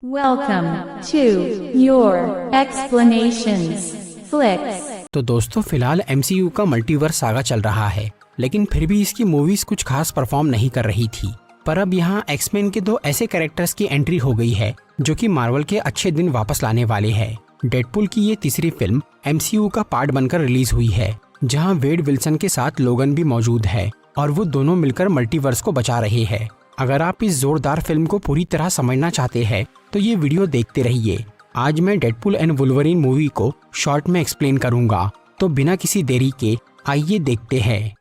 Welcome to your explanations flicks। तो दोस्तों फिलहाल MCU का मल्टीवर्स सागा चल रहा है, लेकिन फिर भी इसकी मूवीज कुछ खास परफॉर्म नहीं कर रही थी। पर अब यहाँ एक्समैन के दो ऐसे कैरेक्टर्स की एंट्री हो गई है जो कि मार्वल के अच्छे दिन वापस लाने वाले हैं। डेडपुल की ये तीसरी फिल्म MCU का पार्ट बनकर रिलीज हुई है, जहाँ वेड विल्सन के साथ लोगन भी मौजूद है और वो दोनों मिलकर मल्टीवर्स को बचा रहे हैं। अगर आप इस जोरदार फिल्म को पूरी तरह समझना चाहते हैं तो ये वीडियो देखते रहिए। आज मैं डेडपुल एंड वुल्वरीन मूवी को शॉर्ट में एक्सप्लेन करूंगा, तो बिना किसी देरी के आइए देखते हैं।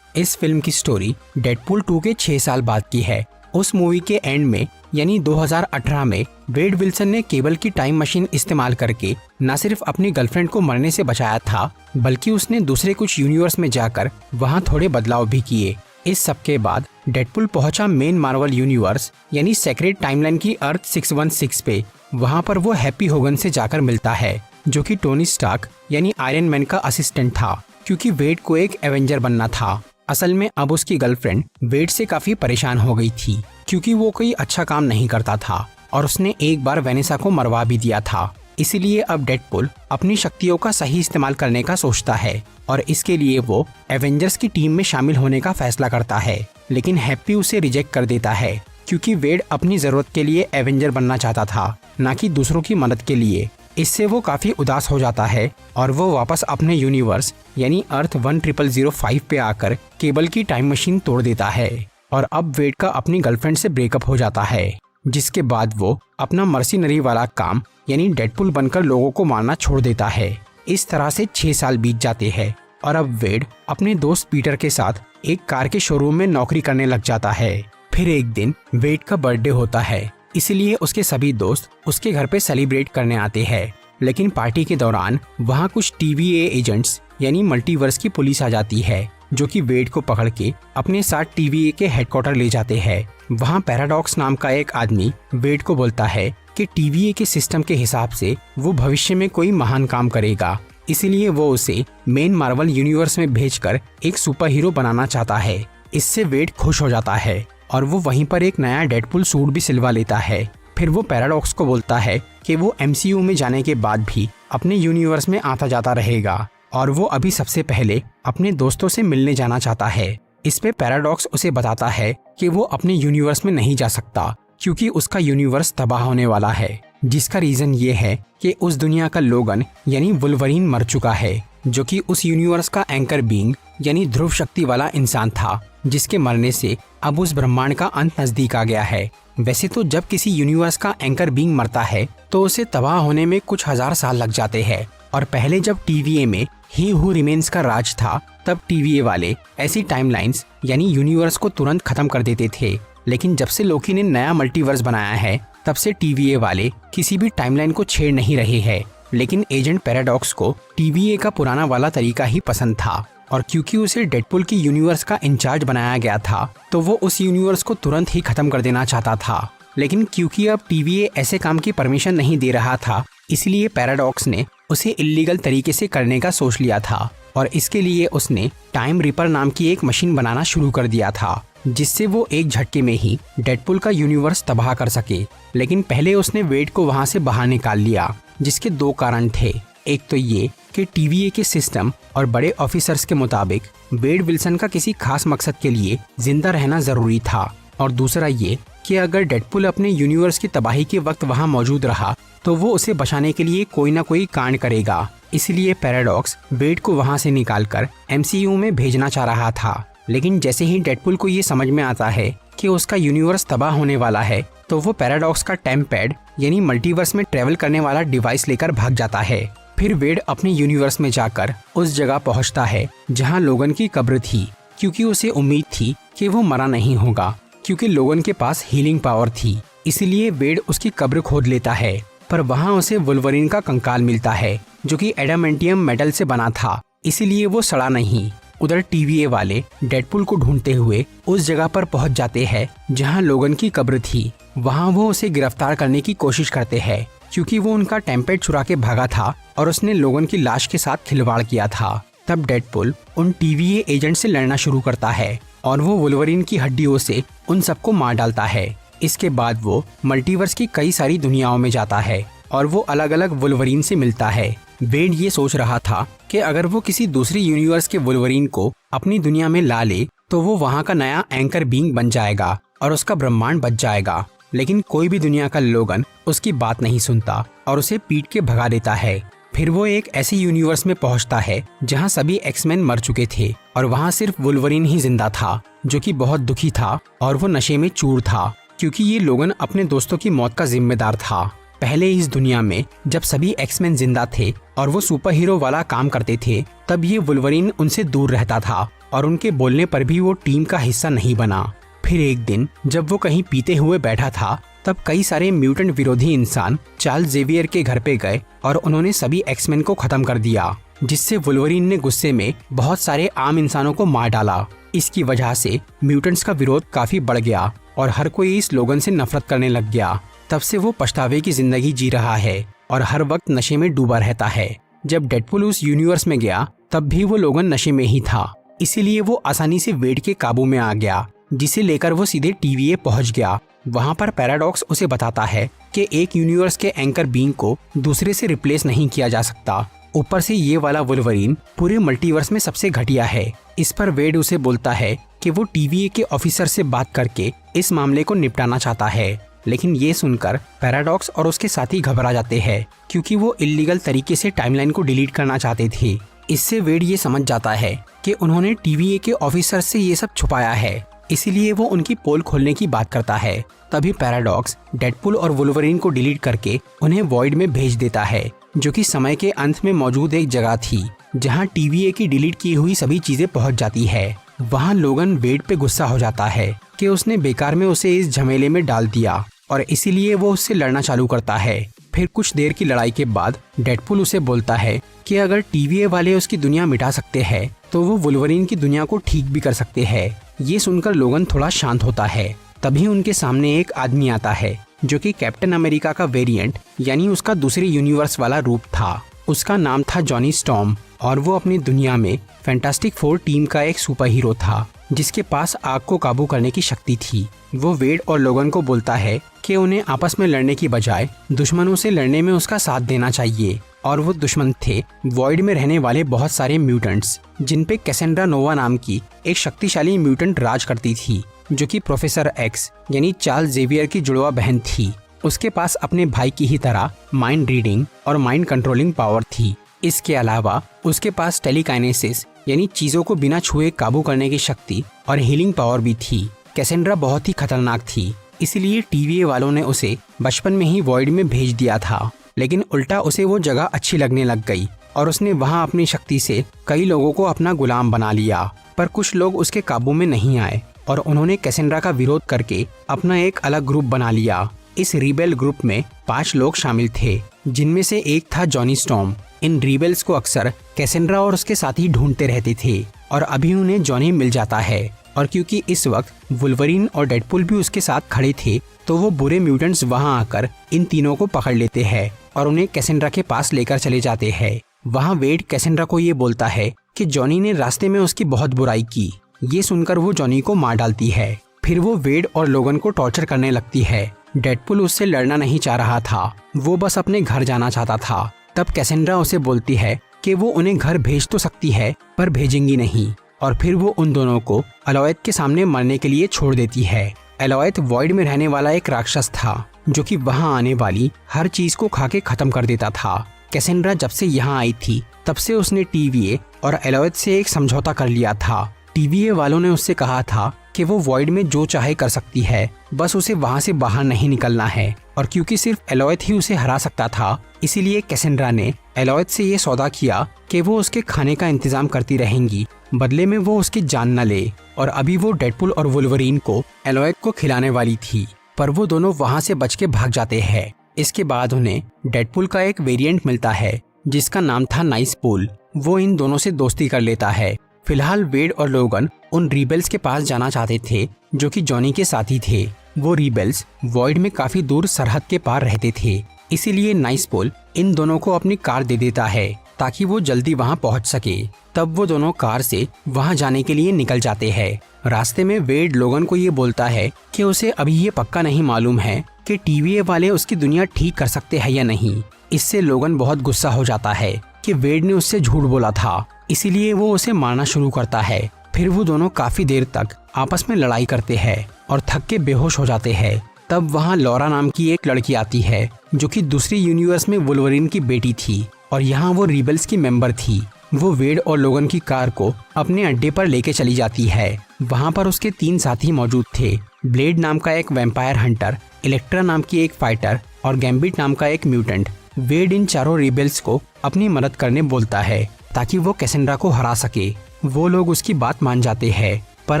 इस फिल्म की स्टोरी डेडपुल 2 के 6 साल बाद की है। उस मूवी के एंड में यानी 2018 में वेड विल्सन ने केबल की टाइम मशीन इस्तेमाल करके न सिर्फ अपनी गर्लफ्रेंड को मरने से बचाया था, बल्कि उसने दूसरे कुछ यूनिवर्स में जाकर वहां थोड़े बदलाव भी किए। इस सब के बाद डेडपुल पहुंचा मेन मार्वल यूनिवर्स यानी सेक्रेट टाइमलाइन की अर्थ 616 पे। वहां पर वो हैप्पी होगन से जाकर मिलता है, जो कि टोनी स्टार्क यानी आयरन मैन का असिस्टेंट था, क्योंकि वेड को एक एवेंजर बनना था। असल में अब उसकी गर्लफ्रेंड वेड से काफी परेशान हो गई थी, क्योंकि वो कोई अच्छा काम नहीं करता था और उसने एक बार वेनेसा को मरवा भी दिया था। इसीलिए अब डेडपुल अपनी शक्तियों का सही इस्तेमाल करने का सोचता है और इसके लिए वो एवेंजर्स की टीम में शामिल होने का फैसला करता है। लेकिन हैप्पी उसे रिजेक्ट कर देता है, क्योंकि वेड अपनी जरूरत के लिए एवेंजर बनना चाहता था, न कि दूसरों की मदद के लिए। इससे वो काफी उदास हो जाता है और वो वापस अपने यूनिवर्स यानी अर्थ 10005 पे आकर केबल की टाइम मशीन तोड़ देता है और अब वेड का अपनी गर्लफ्रेंड से ब्रेकअप हो जाता है, जिसके बाद वो अपना मर्सिनरी वाला काम यानी डेडपुल बनकर लोगों को मारना छोड़ देता है। इस तरह से 6 साल बीत जाते हैं और अब वेड अपने दोस्त पीटर के साथ एक कार के शोरूम में नौकरी करने लग जाता है। फिर एक दिन वेड का बर्थडे होता है, इसलिए उसके सभी दोस्त उसके घर पे सेलिब्रेट करने आते हैं। लेकिन पार्टी के दौरान वहाँ कुछ TVA एजेंट्स यानी मल्टीवर्स की पुलिस आ जाती है, जो कि वेड को पकड़ के अपने साथ TVA के हेडक्वार्टर ले जाते हैं। वहाँ पैराडॉक्स नाम का एक आदमी वेड को बोलता है कि TVA के सिस्टम के हिसाब से वो भविष्य में कोई महान काम करेगा, इसीलिए वो उसे मेन मार्वल यूनिवर्स में भेजकर एक सुपर हीरो बनाना चाहता है। इससे वेड खुश हो जाता है और वो वहीं पर एक नया डेडपुल सूट भी सिलवा लेता है। फिर वो पैराडॉक्स को बोलता है कि वो MCU में जाने के बाद भी अपने यूनिवर्स में आता जाता रहेगा और वो अभी सबसे पहले अपने दोस्तों से मिलने जाना चाहता है। इस पे पैराडॉक्स उसे बताता है कि वो अपने यूनिवर्स में नहीं जा सकता, क्योंकि उसका यूनिवर्स तबाह होने वाला है, जिसका रीजन ये है कि उस दुनिया का लोगन यानी वुल्वरीन मर चुका है, जो कि उस यूनिवर्स का एंकर बीइंग यानी ध्रुव शक्ति वाला इंसान था, जिसके मरने से अब उस ब्रह्मांड का अंत नजदीक आ गया है। वैसे तो जब किसी यूनिवर्स का एंकर बीइंग मरता है तो उसे तबाह होने में कुछ हजार साल लग जाते हैं, और पहले जब TVA में ही हु रिमेन्स का राज था, तब TVA वाले ऐसी टाइमलाइंस यानी यूनिवर्स को तुरंत खत्म कर देते थे। लेकिन जब से लोकी ने नया मल्टीवर्स बनाया है, तब से TVA वाले किसी भी टाइमलाइन को छेड़ नहीं रहे हैं। लेकिन एजेंट पैराडॉक्स को TVA का पुराना वाला तरीका ही पसंद था, और क्योंकि उसे डेडपुल की यूनिवर्स का इंचार्ज बनाया गया था, तो वो उस यूनिवर्स को तुरंत ही खत्म कर देना चाहता था। लेकिन क्योंकि अब TVA ऐसे काम की परमिशन नहीं दे रहा था, इसलिए पैराडॉक्स ने उसे इल्लीगल तरीके से करने का सोच लिया था, और इसके लिए उसने टाइम रिपर नाम की एक मशीन बनाना शुरू कर दिया था, जिससे वो एक झटके में ही डेडपुल का यूनिवर्स तबाह कर सके। लेकिन पहले उसने वेड को वहां से बाहर निकाल लिया, जिसके दो कारण थे। एक तो ये कि TVA के सिस्टम और बड़े ऑफिसर्स के मुताबिक वेड विल्सन का किसी खास मकसद के लिए जिंदा रहना जरूरी था, और दूसरा ये कि अगर डेडपुल अपने यूनिवर्स की तबाही के वक्त वहां मौजूद रहा तो वो उसे बचाने के लिए कोई ना कोई कांड करेगा। इसलिए पैराडॉक्स वेड को वहां से निकालकर MCU में भेजना चाह रहा था। लेकिन जैसे ही डेडपुल को ये समझ में आता है कि उसका यूनिवर्स तबाह होने वाला है, तो वो पैराडॉक्स का टाइम पैड यानी मल्टीवर्स में ट्रेवल करने वाला डिवाइस लेकर भाग जाता है। फिर वेड अपने यूनिवर्स में जाकर उस जगह पहुंचता है जहां लोगन की कब्र थी, क्योंकि उसे उम्मीद थी कि वो मरा नहीं होगा, क्योंकि लोगन के पास हीलिंग पावर थी। इसलिए वेड उसकी कब्र खोद लेता है, पर वहां उसे वुल्वरीन का कंकाल मिलता है, जो कि एडामेंटियम मेटल से बना था, इसीलिए वो सड़ा नहीं। उधर TVA वाले डेडपुल को ढूंढते हुए उस जगह पर पहुंच जाते हैं जहां लोगन की कब्र थी। वहां वो उसे गिरफ्तार करने की कोशिश करते हैं, क्योंकि वो उनका टेम्पेट चुरा के भागा था और उसने लोगन की लाश के साथ खिलवाड़ किया था। तब डेडपुल उन TVA एजेंट से लड़ना शुरू करता है और वो वुल्वरीन की हड्डियों से उन सबको मार डालता है। इसके बाद वो मल्टीवर्स की कई सारी दुनियाओं में जाता है और वो अलग अलग वुल्वरीन से मिलता है। वेड ये सोच रहा था कि अगर वो किसी दूसरी यूनिवर्स के वुल्वरीन को अपनी दुनिया में ला ले तो वो वहाँ का नया एंकर बीइंग बन जाएगा और उसका ब्रह्मांड बच जाएगा। लेकिन कोई भी दुनिया का लोगन उसकी बात नहीं सुनता और उसे पीट के भगा देता है। फिर वो एक ऐसी यूनिवर्स में पहुंचता है जहां सभी एक्समैन मर चुके थे और वहां सिर्फ वुल्वरीन ही जिंदा था, जो कि बहुत दुखी था और वो नशे में चूर था क्योंकि ये लोगन अपने दोस्तों की मौत का जिम्मेदार था। पहले इस दुनिया में जब सभी एक्समैन जिंदा थे और वो सुपर हीरो वाला काम करते थे, तब ये वुल्वरीन उनसे दूर रहता था और उनके बोलने पर भी वो टीम का हिस्सा नहीं बना। फिर एक दिन जब वो कहीं पीते हुए बैठा था, तब कई सारे म्यूटेंट विरोधी इंसान चार्ल्स जेवियर के घर पे गए और उन्होंने सभी एक्समैन को खत्म कर दिया, जिससे वुल्वरीन ने गुस्से में बहुत सारे आम इंसानों को मार डाला। इसकी वजह से म्यूटेंट्स का विरोध काफी बढ़ गया और हर कोई इस लोगन से नफरत करने लग गया। तब से वो पछतावे की जिंदगी जी रहा है और हर वक्त नशे में डूबा रहता है। जब डेडपुल उस यूनिवर्स में गया तब भी वो लोगन नशे में ही था, इसीलिए वो आसानी से वेड के काबू में आ गया, जिसे लेकर वो सीधे TVA पहुंच गया। वहां पर पैराडॉक्स उसे बताता है कि एक यूनिवर्स के एंकर बीइंग को दूसरे से रिप्लेस नहीं किया जा सकता। ऊपर से ये वाला वुल्वरीन पूरे मल्टीवर्स में सबसे घटिया है। इस पर वेड उसे बोलता है कि वो TVA के ऑफिसर से बात करके इस मामले को निपटाना चाहता है। लेकिन ये सुनकर पैराडॉक्स और उसके साथी घबरा जाते हैं क्योंकि वो इल्लीगल तरीके से टाइमलाइन को डिलीट करना चाहते थे। इससे वेड ये समझ जाता है कि उन्होंने TVA के ऑफिसर से ये सब छुपाया है, इसीलिए वो उनकी पोल खोलने की बात करता है। तभी पैराडॉक्स डेडपुल और वुल्वरीन को डिलीट करके उन्हें वॉइड में भेज देता है, जो कि समय के अंत में मौजूद एक जगह थी जहां TVA की डिलीट की हुई सभी चीजें पहुंच जाती है। वहां लोगन वेड पे गुस्सा हो जाता है कि उसने बेकार में उसे इस झमेले में डाल दिया और इसीलिए वो उससे लड़ना चालू करता है। फिर कुछ देर की लड़ाई के बाद डेडपुल उसे बोलता है कि अगर TVA वाले उसकी दुनिया मिटा सकते हैं तो वो वुल्वरीन की दुनिया को ठीक भी कर सकते हैं। ये सुनकर लोगन थोड़ा शांत होता है। तभी उनके सामने एक आदमी आता है जो कि कैप्टन अमेरिका का वेरिएंट यानी उसका दूसरे यूनिवर्स वाला रूप था। उसका नाम था जॉनी स्टॉर्म और वो अपनी दुनिया में फैंटास्टिक फोर टीम का एक सुपर हीरो था जिसके पास आग को काबू करने की शक्ति थी। वो वेड और लोगन को बोलता है कि उन्हें आपस में लड़ने की बजाय दुश्मनों से लड़ने में उसका साथ देना चाहिए। और वो दुश्मन थे वॉइड में रहने वाले बहुत सारे म्यूटेंट्स, जिन पे कैसेंड्रा नोवा नाम की एक शक्तिशाली म्यूटेंट राज करती थी, जो कि प्रोफेसर एक्स यानी चार्ल्स जेवियर की जुड़वा बहन थी। उसके पास अपने भाई की ही तरह माइंड रीडिंग और माइंड कंट्रोलिंग पावर थी। इसके अलावा उसके पास टेलीकाइनेसिस यानी चीजों को बिना छुए काबू करने की शक्ति और हीलिंग पावर भी थी। कैसेंड्रा बहुत ही खतरनाक थी, इसलिए TVA वालों ने उसे बचपन में ही वॉइड में भेज दिया था। लेकिन उल्टा उसे वो जगह अच्छी लगने लग गई और उसने वहां अपनी शक्ति से कई लोगों को अपना गुलाम बना लिया। पर कुछ लोग उसके काबू में नहीं आए और उन्होंने कैसेंड्रा का विरोध करके अपना एक अलग ग्रुप बना लिया। इस रिबेल ग्रुप में 5 लोग शामिल थे, जिनमें से एक था जॉनी स्टॉर्म। इन रिबेल्स को अक्सर कैसेंड्रा और उसके साथी ढूंढते रहते थे और अभी उन्हें जॉनी मिल जाता है। और क्योंकि इस वक्त वुल्वरीन और डेडपुल भी उसके साथ खड़े थे, तो वो बुरे म्यूटेंट्स वहां आकर इन तीनों को पकड़ लेते हैं और उन्हें कैसेंड्रा के पास लेकर चले जाते हैं। वहां वेड कैसेंड्रा को ये बोलता है कि जॉनी ने रास्ते में उसकी बहुत बुराई की। ये सुनकर वो जॉनी को मार डालती है। फिर वो वेड और लोगन को टॉर्चर करने लगती है। डेडपुल उससे लड़ना नहीं चाह रहा था, वो बस अपने घर जाना चाहता था। तब कैसेंड्रा उसे बोलती है कि वो उन्हें घर भेज तो सकती है पर भेजेंगी नहीं। और फिर वो उन दोनों को एलोएथ के सामने मरने के लिए छोड़ देती है। एलोएथ वॉइड में रहने वाला एक राक्षस था जो कि वहां आने वाली हर चीज को खा के खत्म कर देता था। कैसेंड्रा जब से यहाँ आई थी तब से उसने TVA और एलोएथ से एक समझौता कर लिया था। TVA वालों ने उससे कहा था कि वो वॉइड में जो चाहे कर सकती है, बस उसे वहां से बाहर नहीं निकलना है। और क्योंकि सिर्फ एलोएथ ही उसे हरा सकता था, इसीलिए कैसेंड्रा ने एलोएथ से ये सौदा किया कि वो उसके खाने का इंतजाम करती रहेंगी, बदले में वो उसकी जान न ले। और अभी वो डेडपुल और वुल्वरीन को एलोएथ को खिलाने वाली थी, पर वो दोनों वहां से बच के भाग जाते हैं। इसके बाद उन्हें डेडपुल का एक वेरिएंट मिलता है जिसका नाम था नाइसपुल। वो इन दोनों से दोस्ती कर लेता है। फिलहाल वेड और लोगन उन रिबेल्स के पास जाना चाहते थे जो कि जॉनी के साथी थे। वो रिबेल्स वॉइड में काफी दूर सरहद के पार रहते थे, इसीलिए नाइसपुल इन दोनों को अपनी कार दे देता है ताकि वो जल्दी वहाँ पहुँच सके। तब वो दोनों कार से वहाँ जाने के लिए निकल जाते हैं। रास्ते में वेड लोगन को ये बोलता है कि उसे अभी ये पक्का नहीं मालूम है कि TVA वाले उसकी दुनिया ठीक कर सकते हैं या नहीं। इससे लोगन बहुत गुस्सा हो जाता है कि वेड ने उससे झूठ बोला था, इसीलिए वो उसे मारना शुरू करता है। फिर वो दोनों काफी देर तक आपस में लड़ाई करते हैं और थक के बेहोश हो जाते हैं। तब वहाँ लॉरा नाम की एक लड़की आती है जो कि दूसरी यूनिवर्स में वुल्वरीन की बेटी थी और यहाँ वो रिबल्स की मेंबर थी। वो वेड और लोगन की कार को अपने अड्डे पर लेके चली जाती है। वहाँ पर उसके 3 साथी मौजूद थे, ब्लेड नाम का एक वैम्पायर हंटर, इलेक्ट्रा नाम की एक फाइटर और गैम्बिट नाम का एक म्यूटेंट। वेड इन चारों रिबल्स को अपनी मदद करने बोलता है ताकि वो कैसेंड्रा को हरा सके। वो लोग उसकी बात मान जाते हैं, पर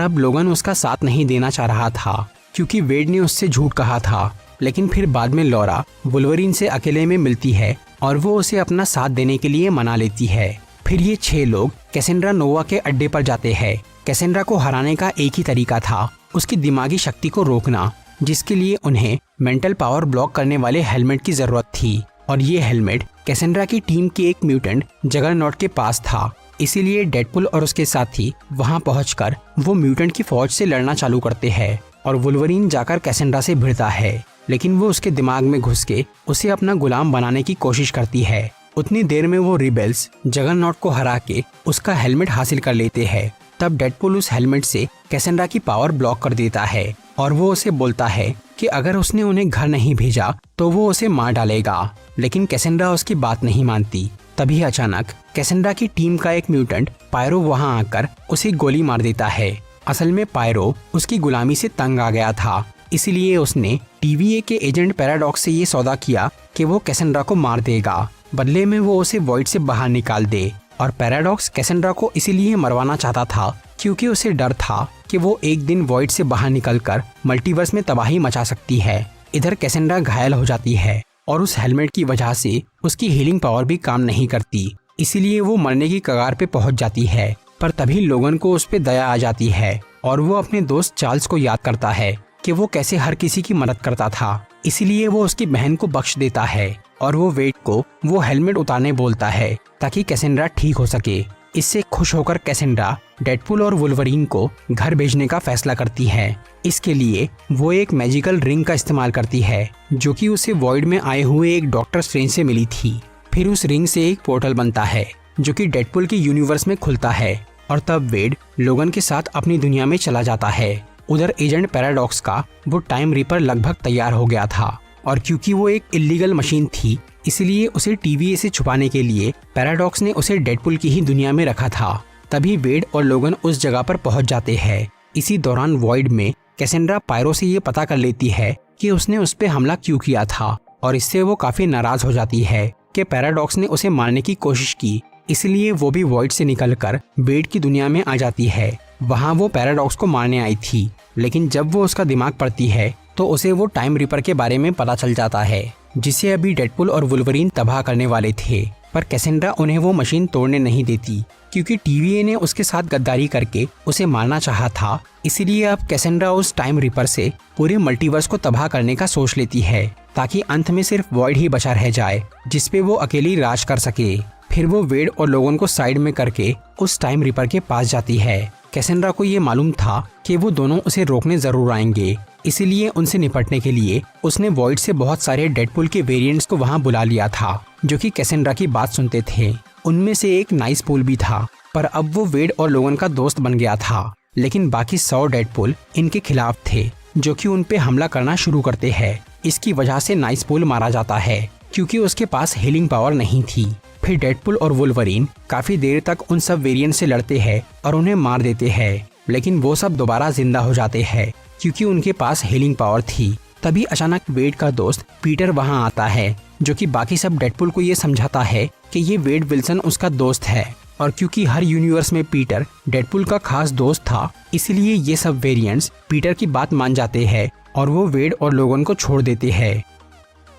अब लोगन उसका साथ नहीं देना चाह रहा था क्योंकि वेड ने उससे झूठ कहा था। लेकिन फिर बाद में लॉरा वुल्वरीन से अकेले में मिलती है और वो उसे अपना साथ देने के लिए मना लेती है। फिर ये 6 लोग कैसेंड्रा नोवा के अड्डे पर जाते हैं। कैसेंड्रा को हराने का एक ही तरीका था, उसकी दिमागी शक्ति को रोकना, जिसके लिए उन्हें मेंटल पावर ब्लॉक करने वाले हेलमेट की जरूरत थी। और ये हेलमेट कैसेंड्रा की टीम के एक म्यूटेंट जगरनॉट के पास था। इसीलिए डेडपुल और उसके साथी वहां पहुंचकर वो म्यूटेंट की फौज से लड़ना चालू करते हैं और वुल्वरीन जाकर कैसेंड्रा से भिड़ता है, लेकिन वो उसके दिमाग में घुस के उसे अपना गुलाम बनाने की कोशिश करती है। उतनी देर में वो रिबेल्स जगरनॉट को हरा के उसका हेलमेट हासिल कर लेते हैं। तब डेडपुल उस हेलमेट से कैसेंड्रा की पावर ब्लॉक कर देता है और वो उसे बोलता है कि अगर उसने उन्हें घर नहीं भेजा तो वो उसे मार डालेगा। लेकिन कैसेंड्रा उसकी बात नहीं मानती। तभी अचानक कैसेंड्रा की टीम का एक म्यूटेंट पायरो वहां आकर उसे गोली मार देता है। असल में पायरो उसकी गुलामी से तंग आ गया था, इसीलिए उसने TVA के एजेंट पैराडॉक्स से ये सौदा किया कि वो कैसेंड्रा को मार देगा, बदले में वो उसे वॉइड से बाहर निकाल दे। और पैराडॉक्स कैसेंड्रा को इसीलिए मरवाना चाहता था क्योंकि उसे डर था कि वो एक दिन वॉइड से बाहर निकलकर मल्टीवर्स में तबाही मचा सकती है। इधर कैसेंड्रा घायल हो जाती है और उस हेलमेट की वजह से उसकी हीलिंग पावर भी काम नहीं करती, इसीलिए वो मरने की कगार पे पहुंच जाती है। पर तभी लोगन को उस पे दया आ जाती है और वो अपने दोस्त चार्ल्स को याद करता है कि वो कैसे हर किसी की मदद करता था, इसीलिए वो उसकी बहन को बख्श देता है और वो वेड को वो हेलमेट उतारने बोलता है ताकि कैसेंड्रा ठीक हो सके। इससे खुश होकर कैसेंड्रा डेडपुल और वुल्वरीन को घर भेजने का फैसला करती है। इसके लिए वो एक मैजिकल रिंग का इस्तेमाल करती है जो कि उसे वॉइड में आए हुए एक डॉक्टर स्ट्रेंज से मिली थी। फिर उस रिंग से एक पोर्टल बनता है जो कि डेडपुल के यूनिवर्स में खुलता है और तब वेड लोगन के साथ अपनी दुनिया में चला जाता है। उधर एजेंट पैराडॉक्स का वो टाइम रीपर लगभग तैयार हो गया था और क्योंकि वो एक इलीगल मशीन थी, इसलिए उसे TVA से छुपाने के लिए पैराडॉक्स ने उसे डेडपुल की ही दुनिया में रखा था। तभी वेड और लोगन उस जगह पर पहुंच जाते हैं। इसी दौरान वॉइड में कैसेंड्रा पायरो से ये पता कर लेती है कि उसने उस पे हमला क्यों किया था और इससे वो काफी नाराज हो जाती है कि पैराडॉक्स ने उसे मारने की कोशिश की। इसलिए वो भी वॉइड से निकलकर वेड की दुनिया में आ जाती है। वहाँ वो पैराडॉक्स को मारने आई थी, लेकिन जब वो उसका दिमाग पढ़ती है तो उसे वो टाइम रीपर के बारे में पता चल जाता है जिसे अभी डेडपुल और वुल्वरीन तबाह करने वाले थे। पर कैसेंड्रा उन्हें वो मशीन तोड़ने नहीं देती क्योंकि TVA ने उसके साथ गद्दारी करके उसे मारना चाहा था। इसीलिए अब कैसेंड्रा उस टाइम रीपर से पूरे मल्टीवर्स को तबाह करने का सोच लेती है ताकि अंत में सिर्फ वॉइड ही बचा रह जाए जिसपे वो अकेली राज कर सके। फिर वो वेड और लोगन को साइड में करके उस टाइम रीपर के पास जाती है। कैसेंड्रा को ये मालूम था कि वो दोनों उसे रोकने जरूर आएंगे, इसीलिए उनसे निपटने के लिए उसने वॉइड से बहुत सारे डेडपुल के वेरिएंट्स को वहां बुला लिया था जो कि कैसेंड्रा की बात सुनते थे। उनमें से एक नाइस पुल भी था, पर अब वो वेड और लोगन का दोस्त बन गया था। लेकिन बाकी 100 डेडपुल इनके खिलाफ थे जो कि उन पे हमला करना शुरू करते हैं। इसकी वजह से नाइस पुल मारा जाता है क्योंकि उसके पास हीलिंग पावर नहीं थी। फिर डेडपुल और वुल्वरीन काफी देर तक उन सब वेरिएंट से लड़ते हैं और उन्हें मार देते हैं, लेकिन वो सब दोबारा जिंदा हो जाते हैं क्योंकि उनके पास हीलिंग पावर थी। तभी अचानक वेड का दोस्त पीटर वहां आता है जो कि बाकी सब डेडपुल को ये समझाता है कि ये वेड विल्सन उसका दोस्त है और क्योंकि हर यूनिवर्स में पीटर डेडपुल का खास दोस्त था, इसलिए ये सब वेरिएंट्स पीटर की बात मान जाते हैं और वो वेड और लोगन को छोड़ देते हैं।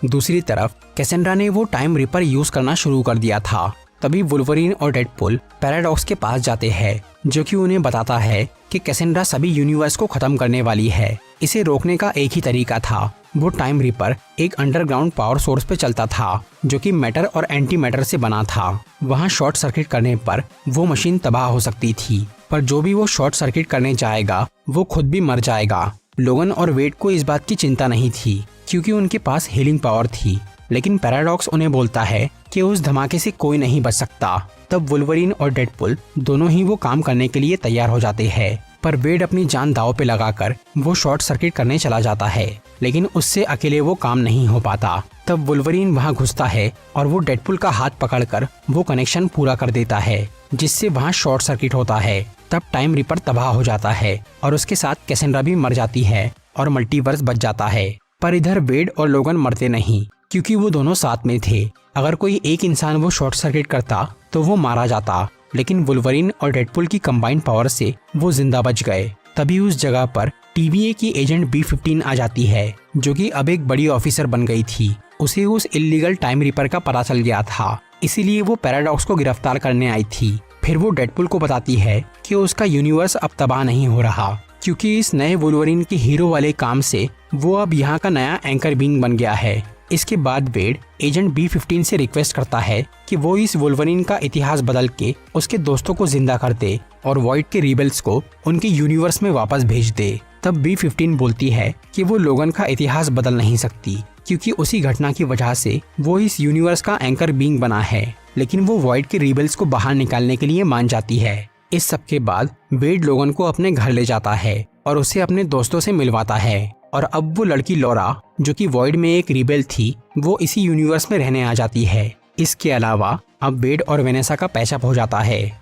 दूसरी तरफ कैसेंड्रा ने वो टाइम रीपर यूज करना शुरू कर दिया था। तभी वुल्वरीन और डेडपुल पैराडॉक्स के पास जाते हैं जो कि उन्हें बताता है कि कैसेंड्रा सभी यूनिवर्स को खत्म करने वाली है। इसे रोकने का एक ही तरीका था, वो टाइम रिपर एक अंडरग्राउंड पावर सोर्स पे चलता था जो कि मैटर और एंटी मैटर से बना था। वहाँ शॉर्ट सर्किट करने पर वो मशीन तबाह हो सकती थी, पर जो भी वो शॉर्ट सर्किट करने जाएगा वो खुद भी मर जाएगा। लोगन और वेड को इस बात की चिंता नहीं थी क्योंकि उनके पास हीलिंग पावर थी, लेकिन पैराडॉक्स उन्हें बोलता है कि उस धमाके से कोई नहीं बच सकता। तब वुल्वरीन और डेडपुल दोनों ही वो काम करने के लिए तैयार हो जाते हैं, पर वेड अपनी जान दांव पे लगाकर वो शॉर्ट सर्किट करने चला जाता है, लेकिन उससे अकेले वो काम नहीं हो पाता। तब वुल्वरीन वहाँ घुसता है और वो डेडपुल का हाथ पकड़कर वो कनेक्शन पूरा कर देता है, जिससे वहाँ शॉर्ट सर्किट होता है। तब टाइम रिपर तबाह हो जाता है और उसके साथ कैसेंड्रा भी मर जाती है और मल्टीवर्स बच जाता है। पर इधर वेड और लोगन मरते नहीं क्योंकि वो दोनों साथ में थे। अगर कोई एक इंसान वो शॉर्ट सर्किट करता तो वो मारा जाता, लेकिन वुल्वरीन और डेडपुल की कंबाइंड पावर से वो जिंदा बच गए। तभी उस जगह पर TVA की एजेंट B-15 आ जाती है, जो कि अब एक बड़ी ऑफिसर बन गई थी। उसे उस इल्लीगल टाइम रिपर का पता चल गया था, इसीलिए वो पैराडॉक्स को गिरफ्तार करने आई थी। फिर वो डेडपुल को बताती है कि उसका यूनिवर्स अब तबाह नहीं हो रहा क्योंकि इस नए वुल्वरीन के हीरो वाले काम से वो अब यहाँ का नया एंकर बीइंग बन गया है। इसके बाद वेड एजेंट B-15 से रिक्वेस्ट करता है कि वो इस वुल्वरीन का इतिहास बदल के उसके दोस्तों को जिंदा कर दे और वॉइड के रिबेल्स को उनके यूनिवर्स में वापस भेज दे। तब B-15 बोलती है कि वो लोगन का इतिहास बदल नहीं सकती क्योंकि उसी घटना की वजह से वो इस यूनिवर्स का एंकर बीइंग बना है, लेकिन वो वॉइड के रिबेल्स को बाहर निकालने के लिए मान जाती है। इस सब के बाद वेड लोगन को अपने घर ले जाता है और उसे अपने दोस्तों से मिलवाता है, और अब वो लड़की लॉरा जो कि वॉइड में एक रिबेल थी वो इसी यूनिवर्स में रहने आ जाती है। इसके अलावा अब वेड और वेनेसा का पैचअप हो जाता है।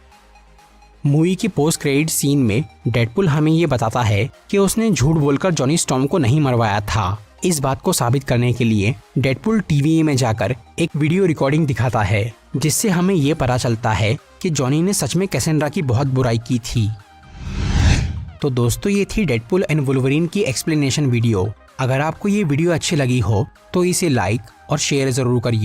मूवी की पोस्ट क्रेडिट सीन में डेडपुल हमें ये बताता है कि उसने झूठ बोलकर जॉनी स्टॉर्म को नहीं मरवाया था। इस बात को साबित करने के लिए डेडपुल TVA में जाकर एक वीडियो रिकॉर्डिंग दिखाता है, जिससे हमें ये पता चलता है कि जॉनी ने सच में कैसेंड्रा की बहुत बुराई की थी। तो दोस्तों, ये थी डेडपुल एंड वुल्वरीन की एक्सप्लेनेशन वीडियो। अगर आपको ये वीडियो अच्छी लगी हो तो इसे लाइक और शेयर जरूर करिए।